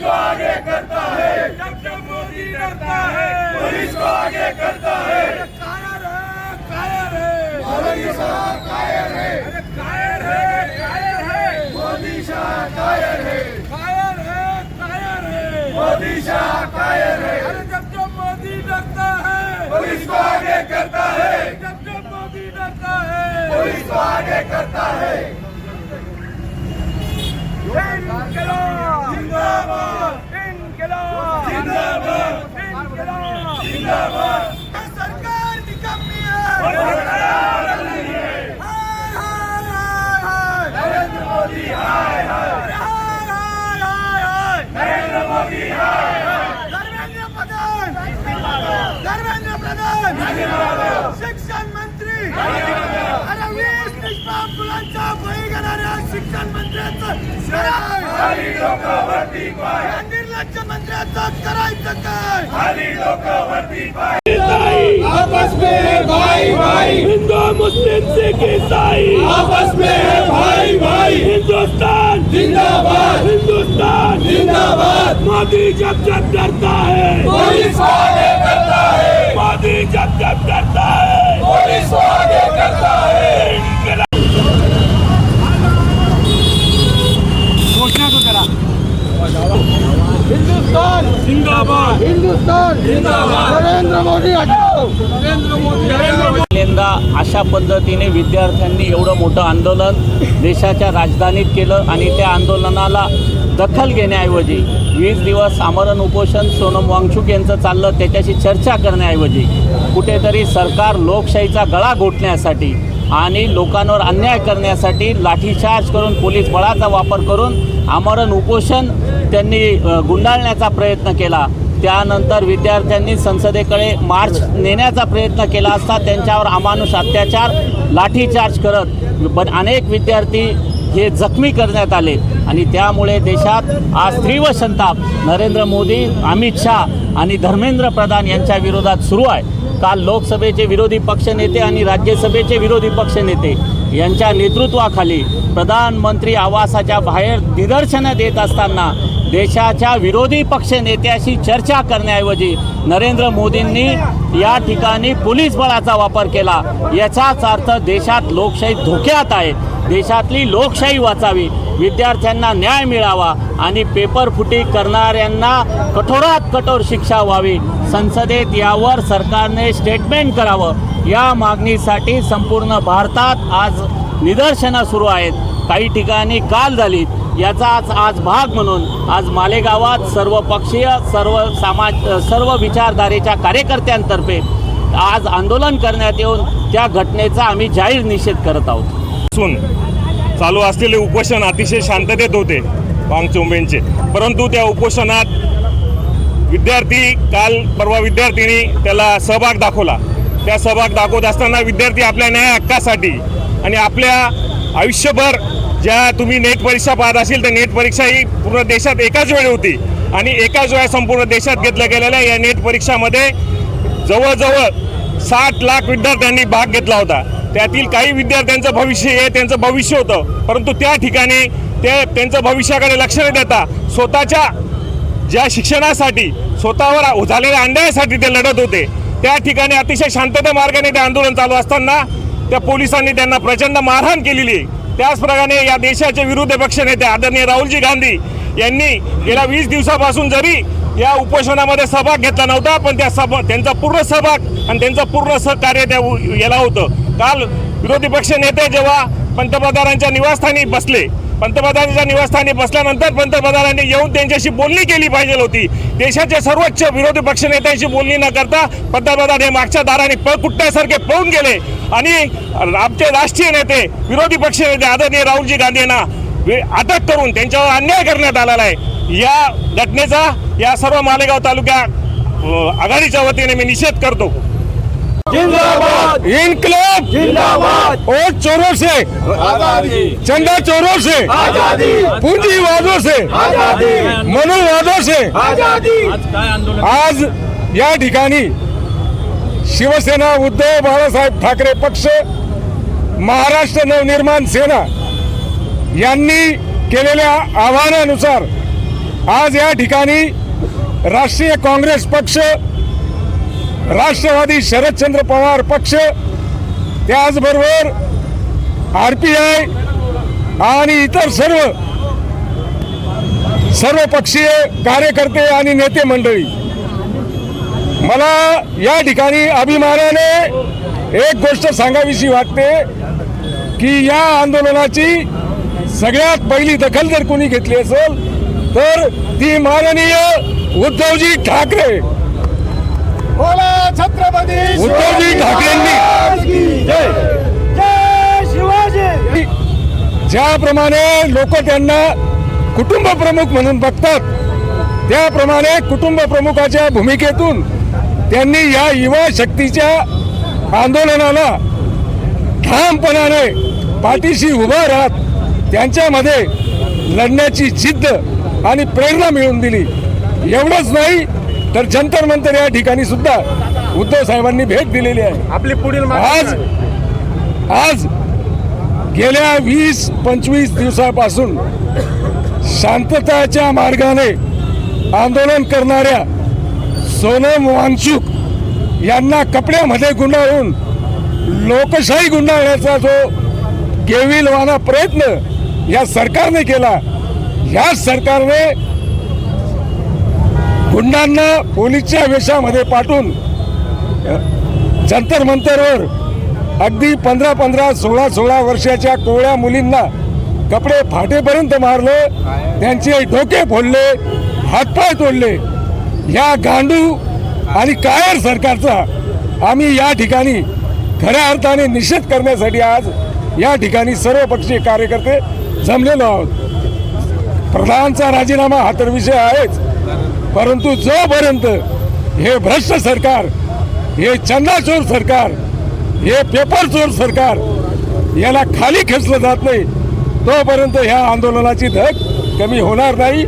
को आगे करता है, जब जब मोदी डरता है पुलिस को आगे करता है। कायर है मोदी शाह, कायर है, कायर है मोदी शाह, कायर है, कायर है मोदी शाह, कायर है। अरे जब जब मोदी डरता है पुलिस को आगे करता है, जब जब मोदी डरता है पुलिस को आगे करता है। इनकलाब जिंदाबाद, इनकलाब जिंदाबाद, इनकलाब जिंदाबाद। सरकार निकम्मी है, सरकार नहीं है। नरेंद्र मोदी हाय हाय, नरेंद्र मोदी हाय हाय। धर्मेंद्र प्रधान शिक्षण मंत्री, अरे 20 निष्पाप मुलांच्या बळी घेणाऱ्या शिक्षण मंत्र्याचं खाली डोकं वरती पाय, निर्लज्ज मंत्र्याचं करायचं काय? खाली डोकं वरती पाय। आपस में है भाई भाई, हिंदू मुस्लिम सिख ईसाई आपस में है भाई भाई। हिंदुस्तान जिंदाबाद, हिंदुस्तान जिंदाबाद। मोदी जब जब डरता है पुलिस को आगे करता है, मोदी जब जब डरता है पुलिस को आगे करता है। हिंदुस्तान जिंदाबाद, हिंदुस्तान जिंदाबाद। नरेंद्र मोदी हटाओ, नरेंद्र मोदी। पहिल्यांदा अशा पद्धतीने विद्यार्थ्यांनी एवढं मोठं आंदोलन देशाच्या राजधानीत केलं आणि त्या आंदोलनाला दखल घेण्याऐवजी 20 दिवस आमरण उपोषण सोनम वांगचुक यांचं चाललं, त्याच्याशी चर्चा करण्याऐवजी कुठेतरी सरकार लोकशाहीचा गळा घोटण्यासाठी आणि लोकांवर अन्याय करण्यासाठी लाठीचार्ज करून पोलीस बळाचा वापर करून आमरण उपोषण त्यांनी गुंडाळण्याचा प्रयत्न केला। त्यानंतर विद्यार्थ्यांनी संसदेकडे मार्च नेण्याचा प्रयत्न केला असता त्यांच्यावर अमानुष अत्याचार लाठीचार्ज करत अनेक विद्यार्थी हे जखमी करण्यात आले आणि त्यामुळे देशात आज तीव्र संताप नरेंद्र मोदी, अमित शाह आणि धर्मेंद्र प्रधान यांच्या विरोधात सुरू आहे। काल लोकसभेचे विरोधी पक्षनेते आणि राज्यसभेचे विरोधी पक्षनेते यांच्या नेतृत्वाखाली प्रधानमंत्री आवासाच्या बाहेर निदर्शनं देत असताना देशाच्या विरोधी पक्षनेत्याशी चर्चा करण्याऐवजी नरेंद्र मोदींनी या ठिकाणी पोलीस बळाचा वापर केला। याचाच अर्थ देशात लोकशाही धोक्यात आहे। देशातली लोकशाही वाचावी, विद्यार्थ्यांना न्याय मिळावा आणि पेपर फुटी करणाऱ्यांना कठोरात कठोर शिक्षा व्हावी। संसदेत यावर सरकारने स्टेटमेंट करावं, या मागणीसाठी संपूर्ण भारतात आज निदर्शनं सुरू आहेत। काही ठिकाणी काल झाली, याचाच आज भाग म्हणून आज मालेगावात सर्वपक्षीय सर्व विचारधारेच्या कार्यकर्त्यांतर्फे आज आंदोलन करण्यात येऊन त्या घटनेचा आम्ही जाहीर निषेध करत आहोत। चालू असलेले उपोषण अतिशय शांततेत होते वांगचुक, परंतु त्या उपोषणात काल परवा विद्यार्थिनी त्याला सहभाग दाखवला। त्या सहभाग दाखवत असताना विद्यार्थी आपल्या न्याय हक्कासाठी आणि आपल्या आयुष्यभर ज्या तुम्ही नेट परीक्षा पाहत असेल तर नेट परीक्षा ही पूर्ण देशात एकाच वेळी होती आणि एकाच वेळा संपूर्ण देशात घेतल्या गेलेल्या या नेट परीक्षामध्ये जवळजवळ 60 लाख विद्यार्थ्यांनी भाग घेतला होता। त्यातील काही विद्यार्थ्यांचं भविष्य हे त्यांचं भविष्य होतं, परंतु त्या ठिकाणी ते त्यांचं भविष्याकडे लक्ष न देता स्वतःच्या ज्या शिक्षणासाठी स्वतःवर झालेल्या अन्यायासाठी ते लढत होते। त्या ठिकाणी अतिशय शांतता मार्गाने ते आंदोलन चालू असताना त्या पोलिसांनी त्यांना प्रचंड मारहाण केलेली आहे। त्याचप्रमाणे या देशाचे विरोधी पक्षनेते आदरणीय राहुलजी गांधी यांनी गेल्या 20 दिवसापासून जरी या उपोषणामध्ये सहभाग घेतला नव्हता, पण त्यांचा पूर्ण सहभाग आणि त्यांचं पूर्ण सहकार्य त्या याला होतं। काल विरोधी पक्षनेते जेव्हा पंतप्रधानांच्या निवासस्थानी बसले, पंतप्रधानांच्या निवासस्थानी बसल्यानंतर पंतप्रधानांनी येऊन त्यांच्याशी बोलणी केली पाहिजे होती। देशाचे सर्वोच्च विरोधी पक्षनेत्यांशी बोलणी न करता पंतप्रधान हे मागच्या दाराने पळकुट्ट्यासारखे पळून गेले आणि आमचे राष्ट्रीय नेते विरोधी पक्षनेते आदरणीय राहुलजी गांधी यांना अटक करून त्यांच्यावर अन्याय करण्यात आलेला आहे। या घटनेचा या सर्व मालेगाव तालुक्या आघाडीच्या वतीने मी निषेध करतो। जिंदाबाद, इनकलाब जिंदाबाद। और चोरों से आजादी, चंदा चोरों से आजादी, पूंजीवादों से आजादी, मनोवादों से आजादी। आज या ठिकाणी शिवसेना, उद्धव बाळासाहेब ठाकरे पक्ष, महाराष्ट्र नवनिर्माण सेना यांनी केलेल्या आव्हानानुसार आज या ठिकाणी राष्ट्रीय काँग्रेस पक्ष, राष्ट्रवादी शरदचंद्र पवार पक्ष, त्याचबरोबर RPI आणि इतर सर्व पक्षीय कार्यकर्ते आणि नेते मंडळी, मला या ठिकाणी अभिमानाने एक गोष्ट सांगावीशी वाटते की या आंदोलनाची सगळ्यात पहिली दखल जर कोणी घेतली असेल तर ती माननीय उद्धवजी ठाकरे, उद्धवजी ठाकरेंनी ज्याप्रमाणे लोक त्यांना कुटुंब प्रमुख म्हणून बघतात, त्याप्रमाणे कुटुंब प्रमुखाच्या भूमिकेतून त्यांनी या युवा शक्तीच्या आंदोलनाला ठामपणाने पाठीशी उभा राहत त्यांच्यामध्ये लढण्याची जिद्द आणि प्रेरणा मिळवून दिली. एवढंच नाही तर जंतर मंतर या ठिकाणी सुद्धा उद्धव साहेबांनी भेट दिलेली आहे. आपली पुढील आज गेल्या 20-25 दिवसापासून शांतताच्या मार्गाने आंदोलन करणाऱ्या सोनम वांगचुक यांना कपड्यामध्ये गुंडाळून लोकशाही गुंडाळण्याचा जो केविलवाना प्रयत्न या सरकारने केला, या सरकारने गुंडांना पोलीसच्या वेशामध्ये पाठवून जंतर मंतरवर अगदी 15-15, 16-16 वर्षाच्या कोवळ्या मुलींना कपडे फाटेपर्यंत मारलं, त्यांचे डोके फोडले, हातपाय तोडले. या गांडू आणि कायर सरकारचा आम्ही या ठिकाणी खऱ्या अर्थाने निषेध करण्यासाठी आज या ठिकाणी सर्वपक्षीय कार्यकर्ते जमलेलो आहोत. प्रधानचा राजीनामा हा तर विषय आहेच, परंतु जोपर्यंत हे भ्रष्ट सरकार, हे चंदाचोर सरकार, हे पेपर चोर सरकार याला खाली खेचलं जात नाही, तोपर्यंत ह्या आंदोलनाची धग कमी होणार नाही.